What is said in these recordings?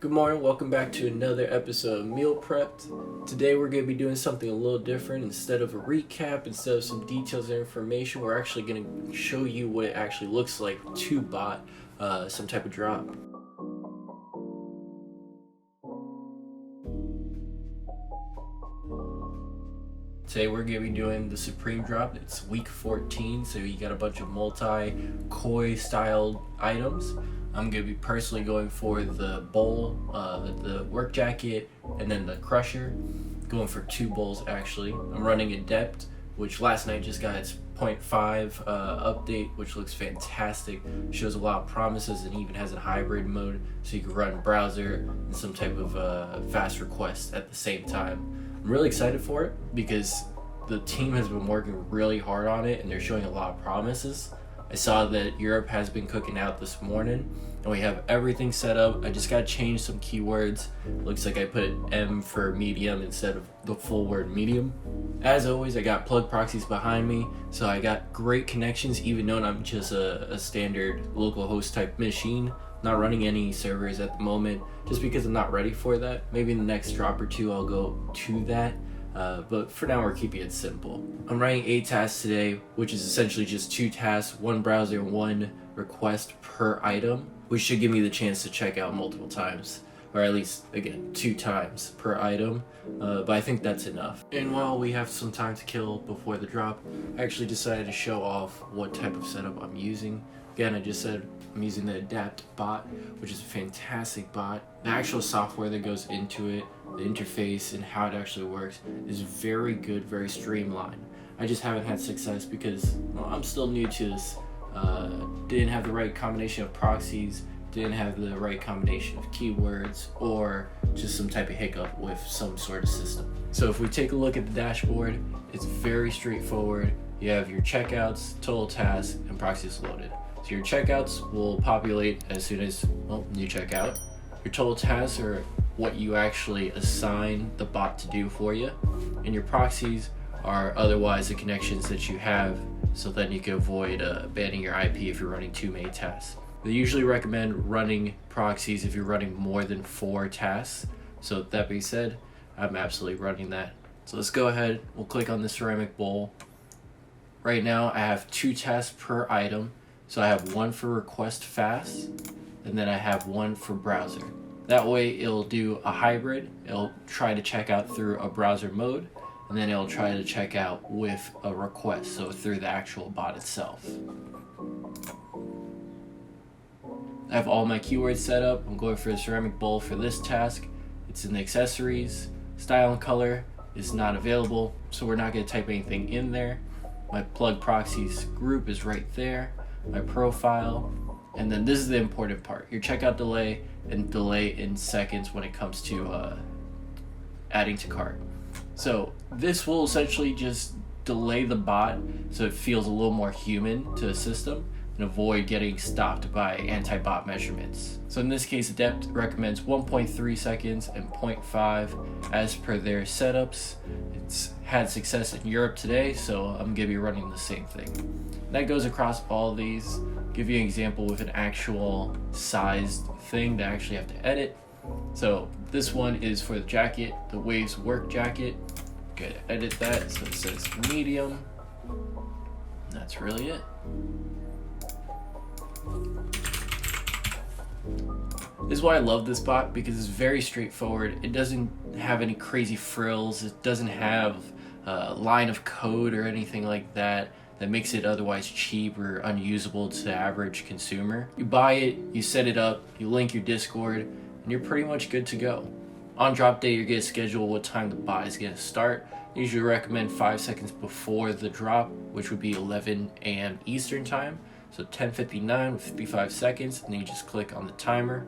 Good morning, welcome back to another episode of Meal Prepped. Today we're going to be doing something a little different. Instead of a recap, instead of some details and information, we're actually going to show you what it actually looks like to bot some type of drop. Today we're going to be doing the Supreme drop. It's week 14, so you got a bunch of multi-koi styled items. I'm going to be personally going for the bowl, the work jacket, and then the crusher. Going for 2 bowls actually. I'm running Adept, which last night just got its 0.5 update, which looks fantastic. Shows a lot of promises and even has a hybrid mode, so you can run browser and some type of fast request at the same time. I'm really excited for it because the team has been working really hard on it and they're showing a lot of promises. I saw that Europe has been cooking out this morning and we have everything set up. I just gotta change some keywords. Looks like I put M for medium instead of the full word medium. As always, I got plug proxies behind me, so I got great connections even though I'm just a standard local host type machine. Not running any servers at the moment just because I'm not ready for that. Maybe in the next drop or 2 I'll go to that. But for now we're keeping it simple. I'm running 8 tasks today, which is essentially just 2 tasks, 1 browser, 1 request per item, which should give me the chance to check out multiple times, or at least, again, 2 times per item, but I think that's enough. And while we have some time to kill before the drop, I actually decided to show off what type of setup I'm using. Again, I just said I'm using the Adept bot, which is a fantastic bot. The actual software that goes into it, the interface and how it actually works is very good, very streamlined. I just haven't had success because I'm still new to this. Didn't have the right combination of proxies, didn't have the right combination of keywords, or just some type of hiccup with some sort of system. So if we take a look at the dashboard, it's very straightforward. You have your checkouts, total tasks, and proxies loaded. So your checkouts will populate as soon as you check out. Your total tasks are what you actually assign the bot to do for you, and your proxies are otherwise the connections that you have, so then you can avoid banning your IP if you're running too many tasks. They usually recommend running proxies if you're running more than 4 tasks. So that being said, I'm absolutely running that. So let's go ahead, we'll click on the ceramic bowl. Right now I have 2 tasks per item. So I have 1 for request fast, and then I have 1 for browser. That way it'll do a hybrid. It'll try to check out through a browser mode, and then it'll try to check out with a request, so through the actual bot itself. I have all my keywords set up. I'm going for the ceramic bowl for this task. It's in the accessories. Style and color is not available, so we're not going to type anything in there. My plug proxies group is right there. My profile, and then this is the important part, your checkout delay and delay in seconds when it comes to adding to cart. So this will essentially just delay the bot so it feels a little more human to the system and avoid getting stopped by anti-bot measurements. So in this case, Adept recommends 1.3 seconds and 0.5 as per their setups. It's had success in Europe today, so I'm gonna be running the same thing. That goes across all these. Give you an example with an actual sized thing that I actually have to edit. So this one is for the jacket, the Waves work jacket. Okay, edit that so it says medium. That's really it. This is why I love this bot, because it's very straightforward. It doesn't have any crazy frills. It doesn't have a line of code or anything like that makes it otherwise cheap or unusable to the average consumer. You buy it, you set it up, you link your Discord, and you're pretty much good to go. On drop day, you're gonna schedule what time the bot is gonna start. I usually recommend 5 seconds before the drop, which would be 11 a.m. Eastern time. So 10:59 with 55 seconds, and then you just click on the timer.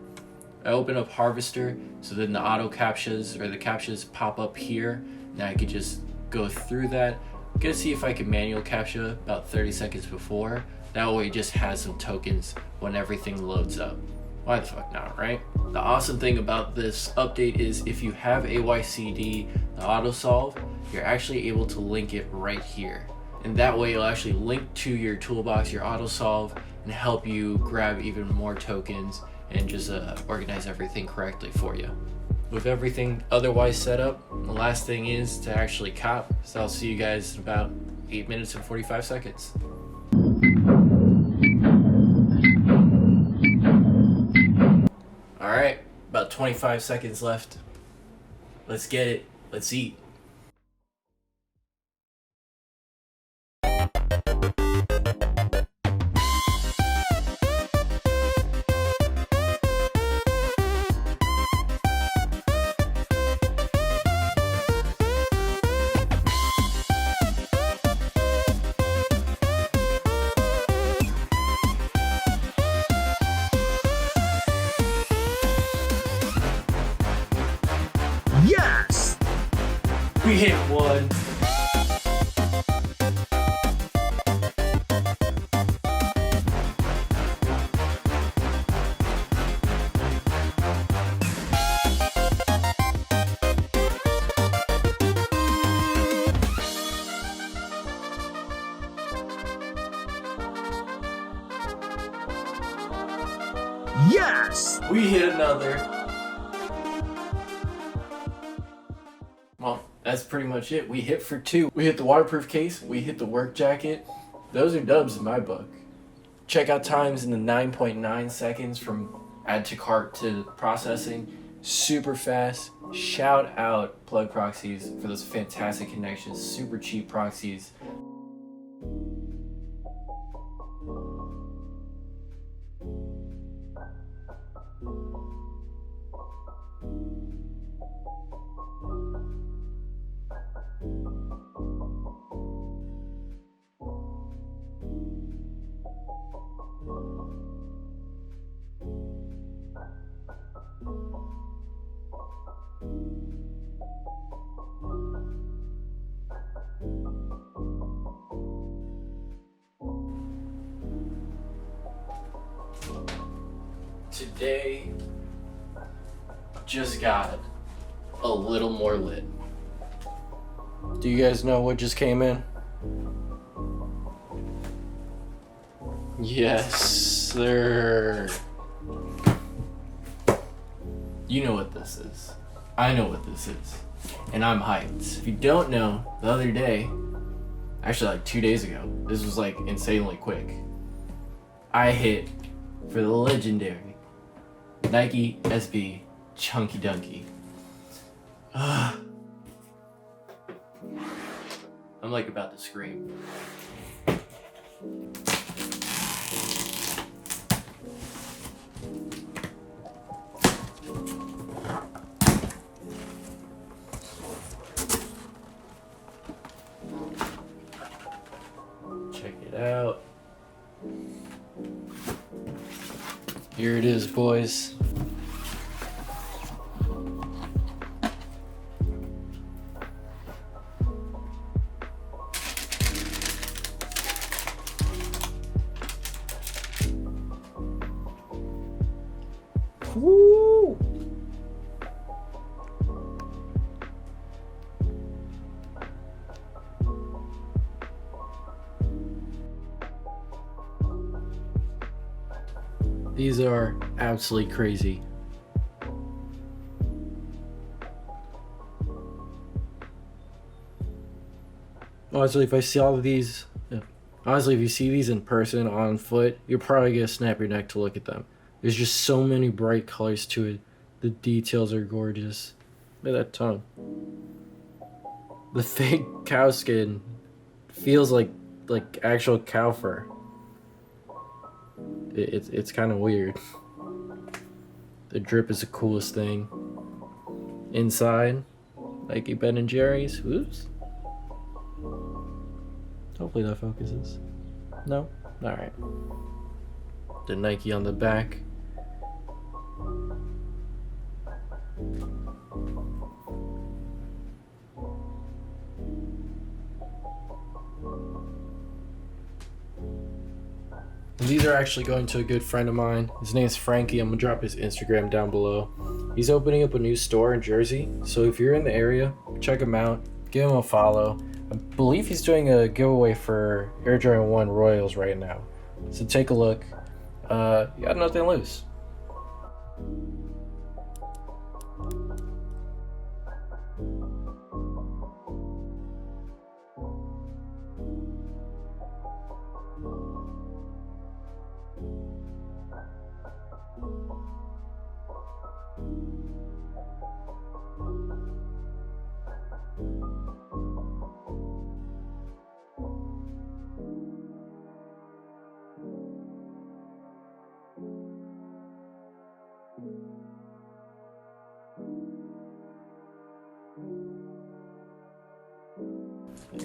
I open up Harvester, so then the auto captchas or the captchas pop up here. Now I could just go through that. I'm gonna see if I can manual captcha about 30 seconds before. That way it just has some tokens when everything loads up. Why the fuck not, right? The awesome thing about this update is if you have AYCD, the auto solve, you're actually able to link it right here. And that way it'll actually link to your toolbox, your auto solve, and help you grab even more tokens and just organize everything correctly for you. With everything otherwise set up, the last thing is to actually cop. So I'll see you guys in about 8 minutes and 45 seconds. Alright, about 25 seconds left. Let's get it. Let's eat. Yes! We hit one. Yes! We hit another. Well, that's pretty much it. We hit for 2. We hit the waterproof case. We hit the work jacket. Those are dubs in my book. Checkout times in the 9.9 seconds from add to cart to processing. Super fast. Shout out Plug Proxies for those fantastic connections. Super cheap proxies. Today just got a little more lit. Do you guys know what just came in? Yes, sir. You know what this is. I know what this is. And I'm hyped. If you don't know, the other day, actually like 2 days ago, this was like insanely quick, I hit for the legendary Nike SB Chunky Dunky. I'm like about to scream. Check it out. Here it is, boys. Woo! These are absolutely crazy. Honestly, if I see all of these, honestly, if you see these in person on foot, you're probably gonna snap your neck to look at them. There's just so many bright colors to it. The details are gorgeous. Look at that tongue. The fake cow skin feels like actual cow fur. It's kind of weird. The drip is the coolest thing. Inside, like a Ben and Jerry's. Whoops. Hopefully that focuses. No? Alright. The Nike on the back. These are actually going to a good friend of mine. His name's Frankie. I'm gonna drop his Instagram down below. He's opening up a new store in Jersey, so if you're in the area, check him out. Give him a follow. I believe he's doing a giveaway for Air Jordan 1 Royals right now. So take a look. You got nothing to lose.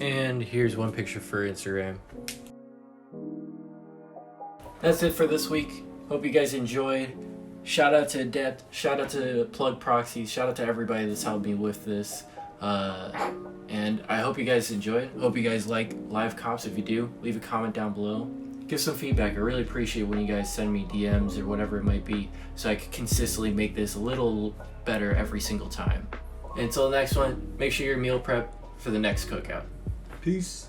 And here's one picture for Instagram. That's it for this week. Hope you guys enjoyed. Shout out to Adept. Shout out to Plug Proxies. Shout out to everybody that's helped me with this. And I hope you guys enjoy it. Hope you guys like live cops. If you do, leave a comment down below. Give some feedback. I really appreciate when you guys send me DMs or whatever it might be, so I can consistently make this a little better every single time. And until the next one, make sure you're meal prep for the next cookout. Peace.